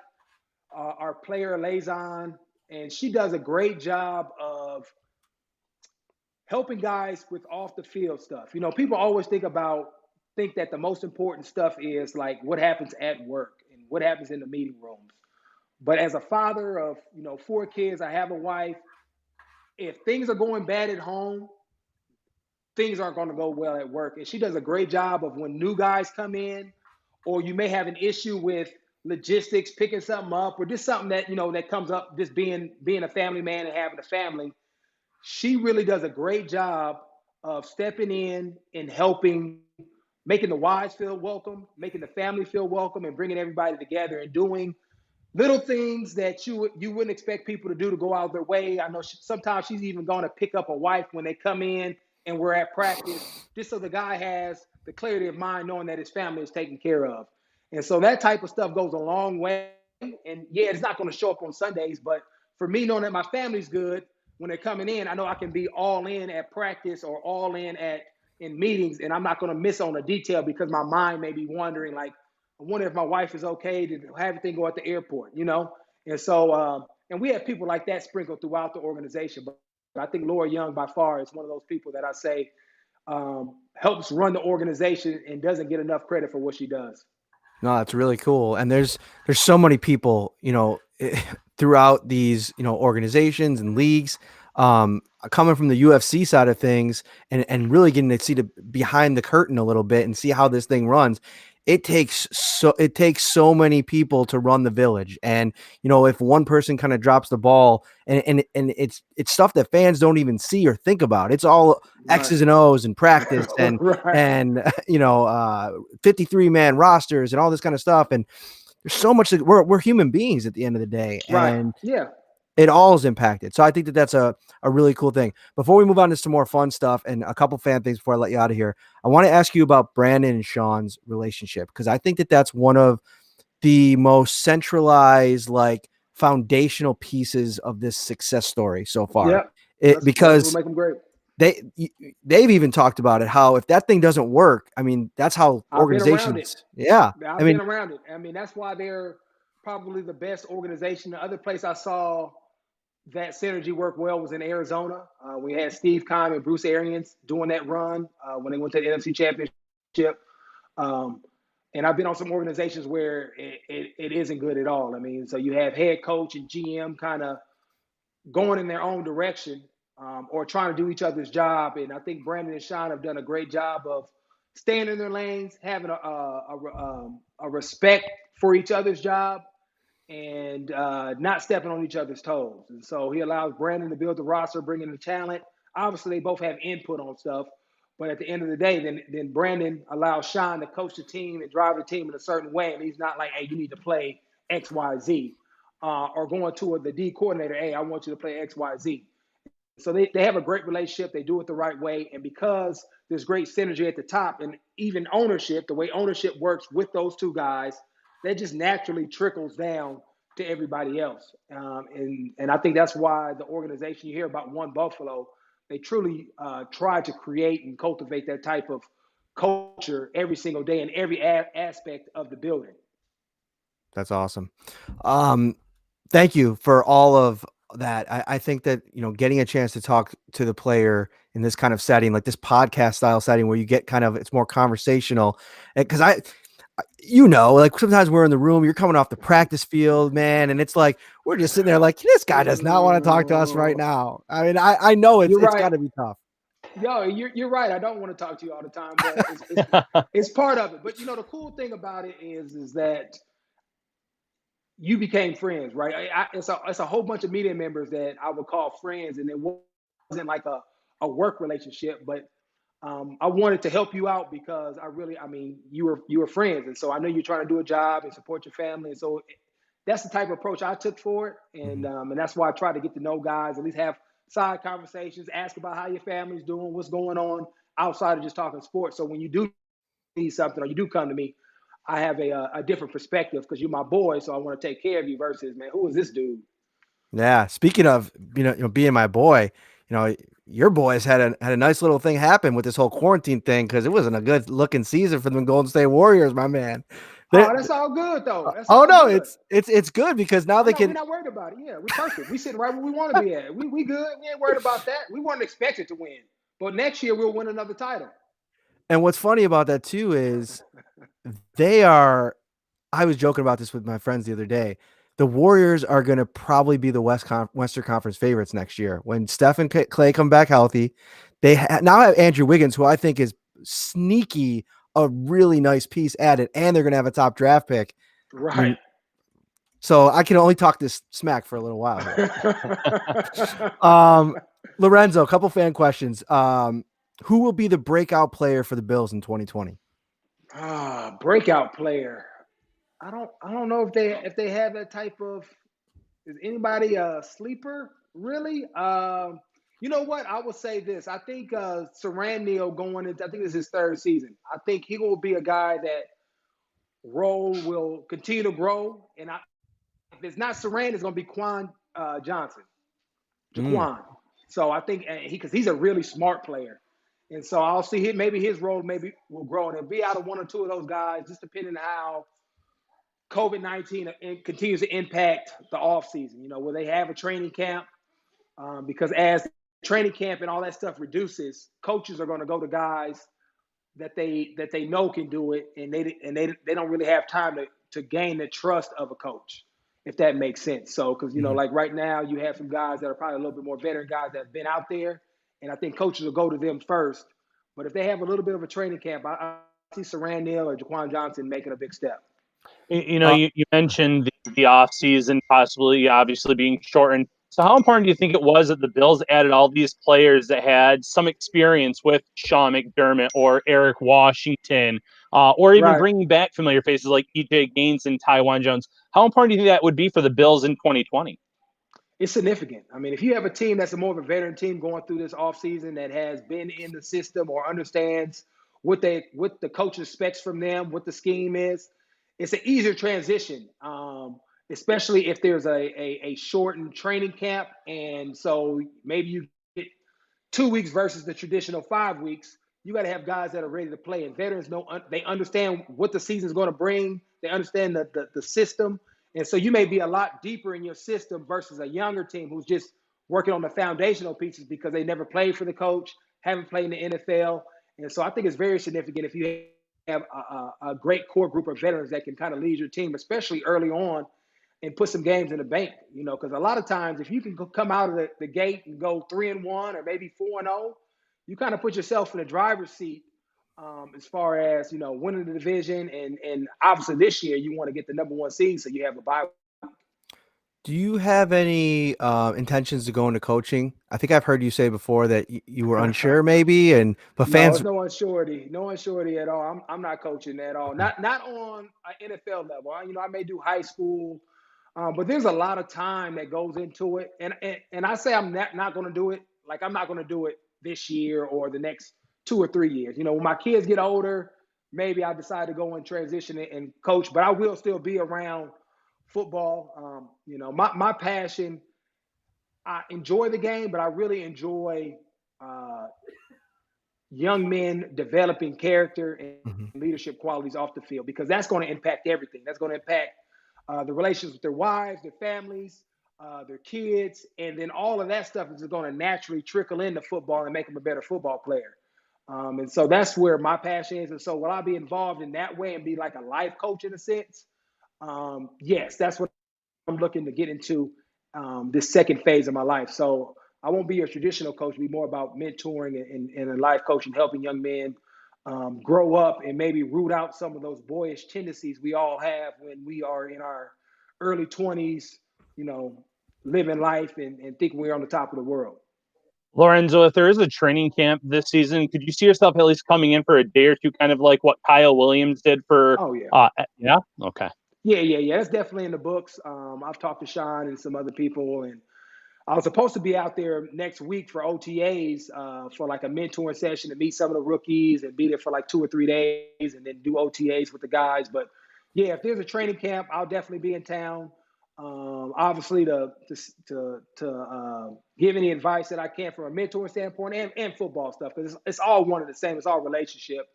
our player liaison, and she does a great job of helping guys with off the field stuff. People always think that the most important stuff is like what happens at work and what happens in the meeting rooms. But as a father of 4 kids, I have a wife. If things are going bad at home, things aren't going to go well at work. And she does a great job of when new guys come in, or you may have an issue with logistics, picking something up, or just something that, that comes up, just being a family man and having a family. She really does a great job of stepping in and helping, making the wives feel welcome, making the family feel welcome, and bringing everybody together and doing little things that you wouldn't expect people to do, to go out their way. I know sometimes she's even going to pick up a wife when they come in and we're at practice, just so the guy has the clarity of mind knowing that his family is taken care of. And so that type of stuff goes a long way. And yeah, it's not going to show up on Sundays, but for me, knowing that my family's good when they're coming in, I know I can be all in at practice or all in in meetings, and I'm not going to miss on a detail because my mind may be wondering, like, I wonder if my wife is okay to have everything go at the airport, And so, and we have people like that sprinkled throughout the organization. But I think Laura Young, by far, is one of those people that I say helps run the organization and doesn't get enough credit for what she does. No, that's really cool. And there's so many people, throughout these, organizations and leagues, coming from the UFC side of things and really getting to see behind the curtain a little bit and see how this thing runs. It takes so many people to run the village. And, if one person kind of drops the ball and it's stuff that fans don't even see or think about. It's all X's and O's and practice and, and 53-man rosters and all this kind of stuff. And there's so much that we're human beings at the end of the day. And yeah, it all is impacted. So I think that's a really cool thing. Before we move on to some more fun stuff and a couple fan things before I let you out of here, I want to ask you about Brandon and Sean's relationship, because I think that's one of the most centralized, like, foundational pieces of this success story so far. Yeah, because make them great. They've even talked about it, how if that thing doesn't work, I mean, that's how organizations. Yeah, I've been around it. I mean, that's why they're probably the best organization. The other place I saw that synergy work well was in Arizona. We had Steve Keim and Bruce Arians doing that run when they went to the NFC Championship. And I've been on some organizations where it isn't good at all. I mean, so you have head coach and GM kind of going in their own direction or trying to do each other's job. And I think Brandon and Sean have done a great job of staying in their lanes, having a respect for each other's job, and not stepping on each other's toes. And so he allows Brandon to build the roster, bring in the talent. Obviously, they both have input on stuff. But at the end of the day, then Brandon allows Sean to coach the team and drive the team in a certain way. And he's not like, hey, you need to play X, Y, Z. Or going to the D coordinator, hey, I want you to play X, Y, Z. So they have a great relationship. They do it the right way. And because there's great synergy at the top and even ownership, the way ownership works with those two guys, that just naturally trickles down to everybody else. And I think that's why the organization, you hear about One Buffalo, they truly try to create and cultivate that type of culture every single day in every aspect of the building. That's awesome. Thank you for all of that. I think that, getting a chance to talk to the player in this kind of setting, like this podcast style setting where you get it's more conversational, because like sometimes we're in the room, you're coming off the practice field, man, and it's like we're just sitting there like, this guy does not want to talk to us right now. I mean, I know it's got to be tough. Yo, you're right. I don't want to talk to you all the time, but it's part of it. But the cool thing about it is that you became friends, right? It's a whole bunch of media members that I would call friends, and it wasn't like a work relationship, but I wanted to help you out because you were friends, and so I know you're trying to do a job and support your family, and so that's the type of approach I took for it, and that's why I try to get to know guys, at least have side conversations, ask about how your family's doing, what's going on outside of just talking sports. So when you do need something or you do come to me, I have a different perspective because you're my boy, so I want to take care of you versus, man, who is this dude? Yeah. Speaking of, being my boy, your boys had a nice little thing happen with this whole quarantine thing, because it wasn't a good looking season for the Golden State Warriors, my man. That's all good though. Good. It's good because now we're not worried about it. Yeah, we're perfect. We sitting right where we want to be at. We good. We ain't worried about that. We weren't expected to win, but next year we'll win another title. And what's funny about that too is I was joking about this with my friends the other day. The Warriors are going to probably be the Western Conference favorites next year when Steph and Clay come back healthy. They now have Andrew Wiggins, who I think is sneaky a really nice piece added, and they're going to have a top draft pick. Right. I mean, so I can only talk this smack for a little while here. Lorenzo, a couple fan questions. Who will be the breakout player for the Bills in 2020? Breakout player. I don't know if they have that type of. Is anybody a sleeper really? You know what? I will say this. I think Saran going into, I think this is his third season. I think he will be a guy that role will continue to grow. And if it's not Saran, it's going to be Jaquan. So I think because he's a really smart player. And so I'll see him. Maybe his role maybe will grow, and it'll be out of one or two of those guys, just depending on how COVID-19 continues to impact the offseason. You know, will they have a training camp? Because as training camp and all that stuff reduces, coaches are going to go to guys that they know can do it, and they don't really have time to gain the trust of a coach, if that makes sense. So, because, you know, like right now, you have some guys that are probably a little bit more veteran guys that have been out there, and I think coaches will go to them first. But if they have a little bit of a training camp, I see Saran or Jaquan Johnson making a big step. You know, you mentioned the offseason possibly, obviously, being shortened. So how important do you think it was that the Bills added all these players that had some experience with Sean McDermott or Eric Washington, or even bringing back familiar faces like EJ Gaines and Tywan Jones? How important do you think that would be for the Bills in 2020? It's significant. I mean, if you have a team that's more of a veteran team going through this offseason that has been in the system or understands what the coach expects from them, what the scheme is, it's an easier transition, especially if there's a shortened training camp. And so maybe you get 2 weeks versus the traditional 5 weeks. You got to have guys that are ready to play. And veterans they understand what the season's going to bring. They understand the system. And so you may be a lot deeper in your system versus a younger team who's just working on the foundational pieces because they never played for the coach, haven't played in the NFL. And so I think it's very significant if you have a great core group of veterans that can kind of lead your team, especially early on, and put some games in the bank, you know, because a lot of times if you can come out of the gate and go 3-1 or maybe 4-0, you kind of put yourself in the driver's seat as far as, you know, winning the division. And obviously this year you want to get the number 1 seed, so you have a bye. Do you have any intentions to go into coaching? I think I've heard you say before that you were unsure, maybe, but fans. No unsurety at all. I'm not coaching at all. Not on an NFL level. You know, I may do high school, but there's a lot of time that goes into it. And I say I'm not going to do it. Like, I'm not going to do it this year or the next 2 or 3 years. You know, when my kids get older, maybe I decide to go and transition and coach, but I will still be around football. You know, my passion, I enjoy the game, but I really enjoy young men developing character and leadership qualities off the field, because that's going to impact everything. That's going to impact the relations with their wives, their families, their kids, and then all of that stuff is going to naturally trickle into football and make them a better football player. And so that's where my passion is. And so will I be involved in that way and be like a life coach in a sense? Yes, that's what I'm looking to get into this second phase of my life. So I won't be a traditional coach, be more about mentoring and a life coaching, helping young men grow up and maybe root out some of those boyish tendencies we all have when we are in our early 20s, you know, living life and thinking we're on the top of the world. Lorenzo, if there is a training camp this season, could you see yourself at least coming in for a day or two, kind of like what Kyle Williams did for? Oh, yeah. Yeah. Okay. Yeah. That's definitely in the books. I've talked to Sean and some other people, and I was supposed to be out there next week for OTAs for like a mentoring session to meet some of the rookies and be there for like 2 or 3 days and then do OTAs with the guys. But yeah, if there's a training camp, I'll definitely be in town. Obviously to give any advice that I can from a mentoring standpoint and football stuff, because it's all one and the same. It's all relationship.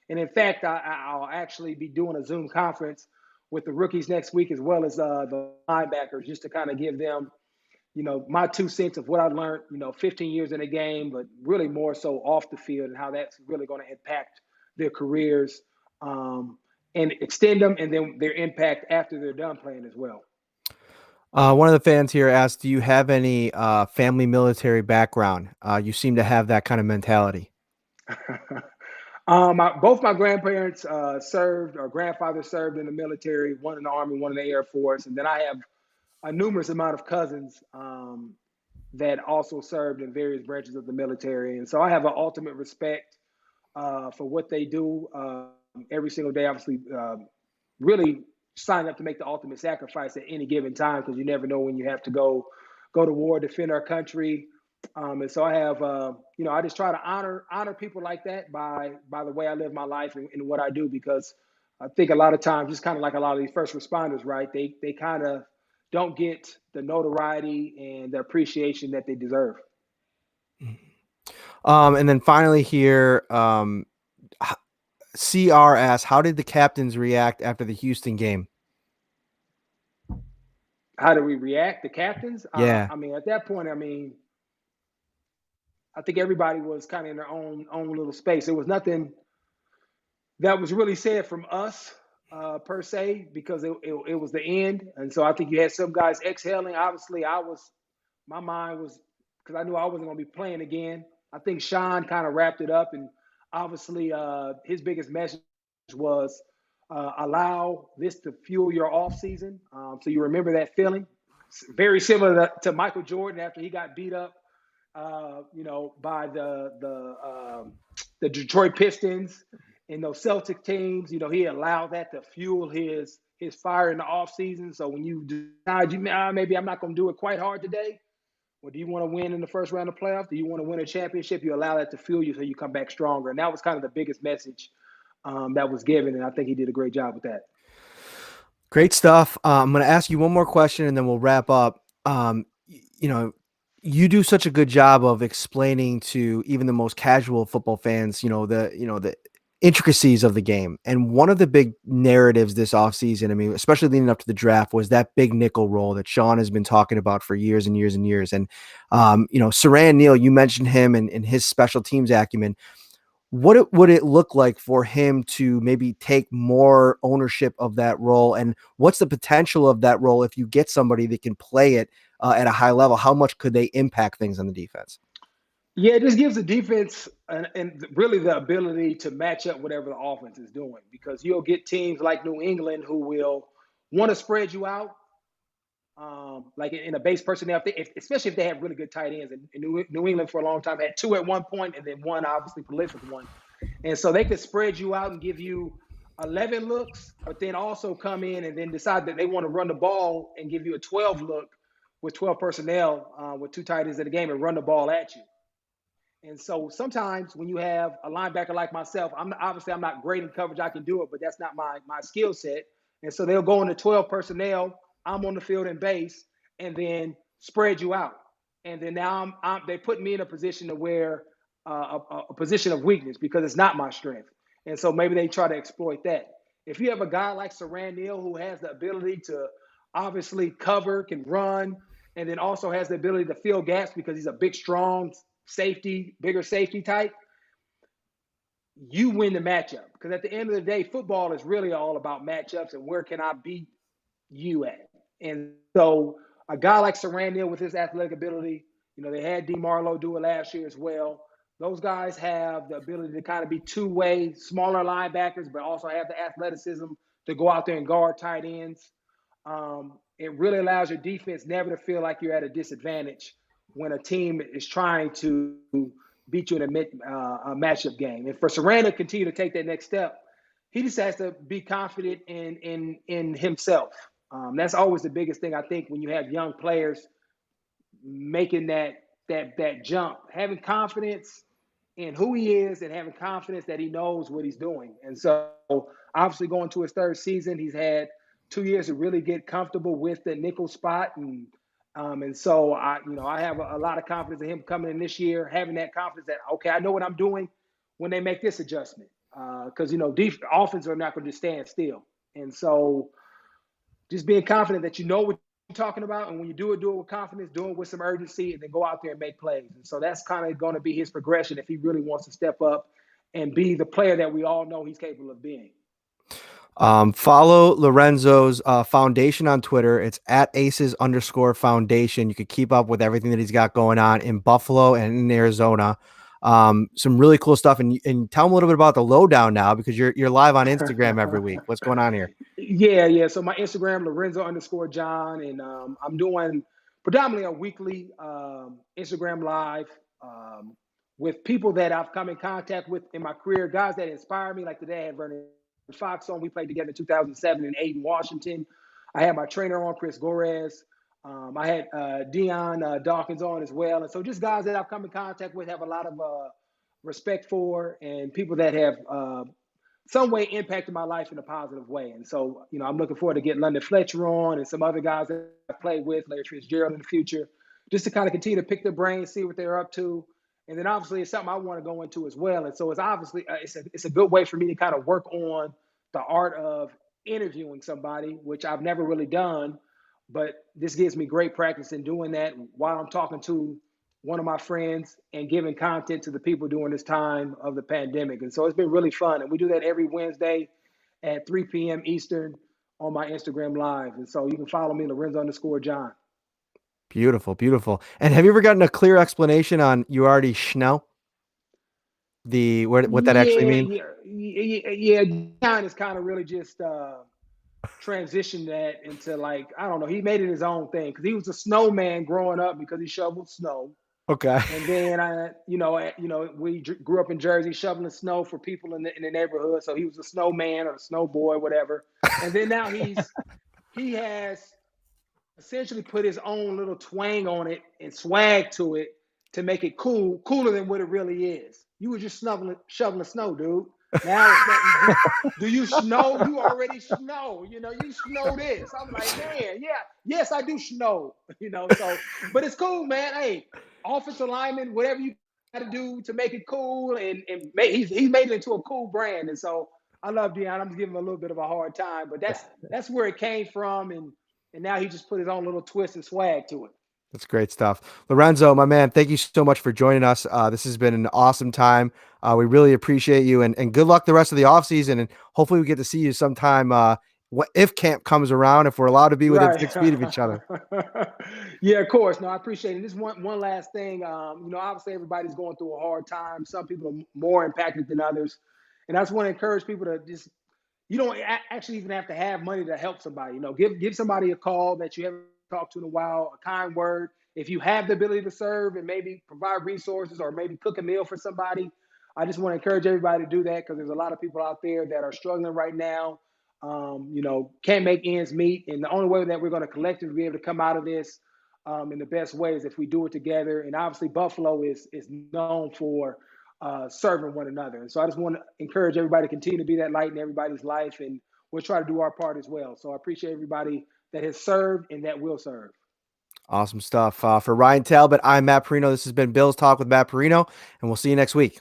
And in fact, I'll actually be doing a Zoom conference with the rookies next week, as well as the linebackers, just to kind of give them, you know, my 2 cents of what I learned, you know, 15 years in the game, but really more so off the field and how that's really going to impact their careers and extend them, and then their impact after they're done playing as well. One of the fans here asked, do you have any family military background? You seem to have that kind of mentality. Both my grandparents served, or grandfather served in the military, one in the Army, one in the Air Force. And then I have a numerous amount of cousins that also served in various branches of the military. And so I have an ultimate respect for what they do every single day. Obviously, really sign up to make the ultimate sacrifice at any given time, because you never know when you have to go to war, defend our country. And so I have, I just try to honor people like that by the way I live my life and what I do, because I think a lot of times, just kind of like a lot of these first responders, right? They kind of don't get the notoriety and the appreciation that they deserve. And then finally here, CR asks, how did the captains react after the Houston game? How do we react? The captains? Yeah. At that point, I think everybody was kind of in their own little space. There was nothing that was really said from us per se, because it was the end. And so I think you had some guys exhaling. Obviously, my mind was, because I knew I wasn't going to be playing again. I think Sean kind of wrapped it up, and obviously his biggest message was allow this to fuel your off season. So you remember that feeling. It's very similar to Michael Jordan after he got beat up, by the Detroit Pistons and those Celtic teams. He allowed that to fuel his fire in the off season. So when you decide maybe I'm not going to do it quite hard today, or do you want to win in the first round of playoffs? Do you want to win a championship? You allow that to fuel you so you come back stronger. And that was kind of the biggest message that was given. And I think he did a great job with that. Great stuff. I'm going to ask you one more question and then we'll wrap up. You do such a good job of explaining to even the most casual football fans, the intricacies of the game. And one of the big narratives this offseason, especially leading up to the draft, was that big nickel role that Sean has been talking about for years and years and years. And, Saran Neal, you mentioned him and his special teams acumen. What would it look like for him to maybe take more ownership of that role? And what's the potential of that role if you get somebody that can play it at a high level? How much could they impact things on the defense? Yeah, it just gives the defense and really the ability to match up whatever the offense is doing, because you'll get teams like New England who will want to spread you out, like in a base personnel, especially if they have really good tight ends. And New England for a long time had two at one point, and then one obviously prolific one. And so they could spread you out and give you 11 looks, but then also come in and then decide that they want to run the ball and give you a 12 look with 12 personnel with two tight ends in the game and run the ball at you. And so sometimes when you have a linebacker like myself, I'm not great in coverage. I can do it, but that's not my skill set. And so they'll go into 12 personnel. I'm on the field in base, and then spread you out. And then now they put me in a position to where a position of weakness, because it's not my strength. And so maybe they try to exploit that. If you have a guy like Saran Neal who has the ability to obviously cover, can run, and then also has the ability to fill gaps because he's a big, strong bigger safety type, you win the matchup. Because at the end of the day, football is really all about matchups and where can I beat you at. And so a guy like Saran Neal with his athletic ability, they had DeMarlo do it last year as well. Those guys have the ability to kind of be two-way, smaller linebackers, but also have the athleticism to go out there and guard tight ends. It really allows your defense never to feel like you're at a disadvantage when a team is trying to beat you in a matchup game. And for Saran to continue to take that next step, he just has to be confident in himself. That's always the biggest thing, I think, when you have young players making that jump, having confidence in who he is and having confidence that he knows what he's doing. And so obviously going to his third season, he's had 2 years to really get comfortable with the nickel spot. And so I have a lot of confidence in him coming in this year, having that confidence that, okay, I know what I'm doing when they make this adjustment. Because, offense are not going to just stand still. And so just being confident that you know what you're talking about. And when you do it with confidence, do it with some urgency, and then go out there and make plays. And so that's kind of going to be his progression if he really wants to step up and be the player that we all know he's capable of being. Follow Lorenzo's foundation on Twitter. It's at aces_foundation. You can keep up with everything that he's got going on in Buffalo and in Arizona. some really cool stuff. And tell them a little bit about the lowdown now, because you're live on Instagram every week. What's going on here? Yeah. So my Instagram, Lorenzo_John, and I'm doing predominantly a weekly Instagram live with people that I've come in contact with in my career, guys that inspire me. Like today, I had Vernon Fox on. We played together in 2007 in Aden, Washington. I had my trainer on, Chris Gorez. I had Dion Dawkins on as well. And so just guys that I've come in contact with, have a lot of respect for, and people that have some way impacted my life in a positive way. And so, I'm looking forward to getting London Fletcher on and some other guys that I played with, Larry Fitzgerald in the future, just to kind of continue to pick their brains, see what they're up to. And then obviously it's something I want to go into as well. And so it's obviously, it's a good way for me to kind of work on the art of interviewing somebody, which I've never really done, but this gives me great practice in doing that while I'm talking to one of my friends and giving content to the people during this time of the pandemic. And so it's been really fun. And we do that every Wednesday at 3 p.m. Eastern on my Instagram Live. And so you can follow me, Lorenzo_John. Beautiful, beautiful. And have you ever gotten a clear explanation on you already schno? What that actually means? Yeah. John is kind of really just transitioned that into, like, I don't know. He made it his own thing because he was a snowman growing up because he shoveled snow. Okay. And then we grew up in Jersey shoveling snow for people in the neighborhood. So he was a snowman or a snow boy, whatever. And then now he has essentially put his own little twang on it and swag to it to make it cooler than what it really is. You were just shoveling snow, dude. Now it's not, do you snow? You already snow. You snow this. I'm like, man, yeah, yes, I do snow. So, but it's cool, man. Hey, offensive lineman, whatever you got to do to make it cool, and he's made it into a cool brand. And so I love Deion. I'm just giving him a little bit of a hard time, but that's where it came from, and now he just put his own little twist and swag to it. That's great stuff. Lorenzo, my man, thank you so much for joining us. This has been an awesome time. We really appreciate you, and good luck the rest of the offseason. And hopefully we get to see you sometime if camp comes around, if we're allowed to be within 6 feet of each other. Yeah, of course. No, I appreciate it. Just one last thing. Obviously everybody's going through a hard time. Some people are more impacted than others. And I just want to encourage people to just, you don't actually even have to have money to help somebody. Give somebody a call that you haven't talked to in a while, a kind word. If you have the ability to serve and maybe provide resources or maybe cook a meal for somebody, I just want to encourage everybody to do that, because there's a lot of people out there that are struggling right now, can't make ends meet. And the only way that we're going to collectively be able to come out of this in the best way is if we do it together. And obviously Buffalo is known for serving one another. And so I just want to encourage everybody to continue to be that light in everybody's life, and we'll try to do our part as well. So I appreciate everybody that has served and that will serve. Awesome stuff. For Ryan Talbot, I'm Matt Parrino. This has been Bills Talk with Matt Parrino, and we'll see you next week.